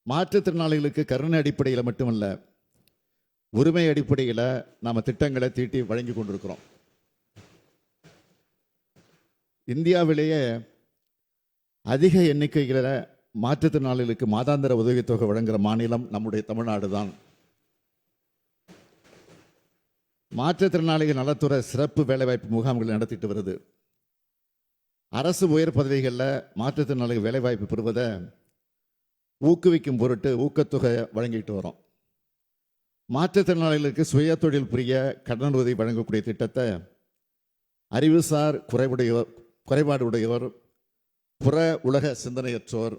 மாற்றுத்திறனாளிகளுக்கு கருணை அடிப்படையில் மட்டுமல்ல, உரிமை அடிப்படையில் நாம் திட்டங்களை தீட்டி வழங்கி கொண்டிருக்கிறோம். இந்தியாவிலேயே அதிக எண்ணிக்கையில் மாற்றுத்திறனாளிகளுக்கு மாதாந்திர உதவித்தொகை வழங்குகிற மாநிலம் நம்முடைய தமிழ்நாடு தான். மாற்றுத்திறனாளிகள் நலத்துறை சிறப்பு வேலைவாய்ப்பு முகாம்கள் நடத்திட்டு வருது. அரசு உயர் பதவிகளில் மாற்றுத்திறனாளிகள் வேலைவாய்ப்பு பெறுவதை ஊக்குவிக்கும் பொருட்டு ஊக்கத்தொகை வழங்கிட்டு வரோம். மாற்றுத்திறனாளிகளுக்கு சுய தொழில் புரிய கடன் உதவி வழங்கக்கூடிய திட்டத்தை அறிவுசார் குறைபாடு உடையவர், புற உலக சிந்தனையற்றோர்,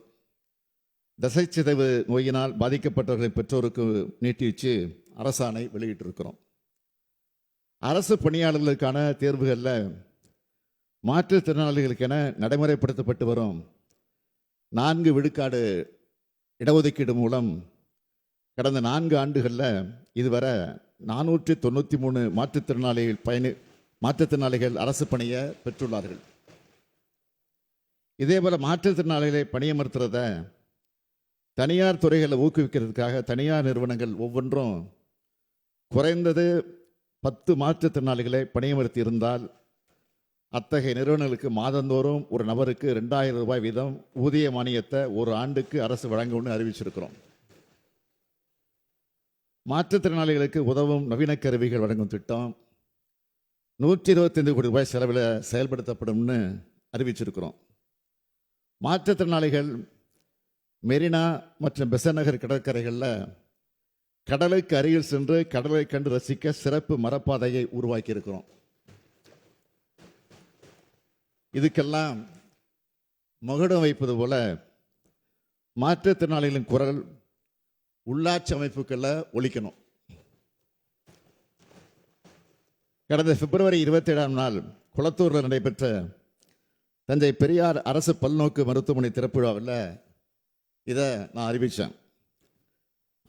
தசைச்சிதைவு நோயினால் பாதிக்கப்பட்டவர்களின் பெற்றோருக்கு நீட்டிச்சு அரசாணை வெளியிட்டிருக்கிறோம். அரசு பணியாளர்களுக்கான தேர்வுகளில் மாற்றுத்திறனாளிகளுக்கென நடைமுறைப்படுத்தப்பட்டு வரும் 4 விழுக்காடு இடஒதுக்கீடு மூலம் கடந்த 4 ஆண்டுகளில் இதுவரை 493 மாற்றுத்திறனாளிகள் அரசு பணியை பெற்றுள்ளார்கள். இதேபோல் மாற்றுத்திறனாளிகளை பணியமர்த்துறத தனியார் துறைகளை ஊக்குவிக்கிறதுக்காக தனியார் நிறுவனங்கள் ஒவ்வொன்றும் குறைந்தது 10 மாற்றுத்திறனாளிகளை பணியமர்த்தி இருந்தால் அத்தகைய நிறுவனங்களுக்கு மாதந்தோறும் ஒரு நபருக்கு 2000 ரூபாய் வீதம் ஊதிய மானியத்தை ஒரு ஆண்டுக்கு அரசு வழங்கும்னு அறிவிச்சிருக்கிறோம். மாற்றுத்திறனாளிகளுக்கு உதவும் நவீன கருவிகள் வழங்கும் திட்டம் 125 கோடி ரூபாய் செலவில் செயல்படுத்தப்படும்னு அறிவிச்சிருக்கிறோம். மாற்றுத்திறனாளிகள் மெரினா மற்றும் பெசன்ட் நகர் கடற்கரைகளில் கடலுக்கு அருகில் சென்று கடலை கண்டு ரசிக்க சிறப்பு மரப்பாதையை உருவாக்கி இருக்கிறோம். இதுக்கெல்லாம் மகுடம் வைப்பது போல மாற்றுத்திறனாளிகளின் குரல் உள்ளாட்சி அமைப்புகளில் ஒலிக்கணும். கடந்த பிப்ரவரி 27ஆம் நாள் குளத்தூரில் நடைபெற்ற தஞ்சை பெரியார் அரசு பல்நோக்கு மருத்துவமனை திறப்பு விழாவில் இதை நான் அறிவித்தேன்.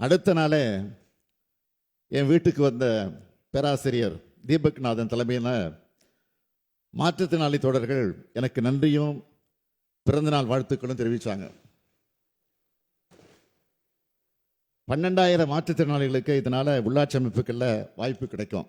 அடுத்த நாளே என் வீட்டுக்கு வந்த பேராசிரியர் தீபக்நாதன் தலைமையில் மாற்றுத்திறனாளி தோழர்கள் எனக்கு நன்றியும் பிறந்தநாள் வாழ்த்துக்களும் தெரிவித்தாங்க. 12,000 மாற்றுத்திறனாளிகளுக்கு இதனால் உள்ளாட்சி அமைப்புகளில் வாய்ப்பு கிடைக்கும்.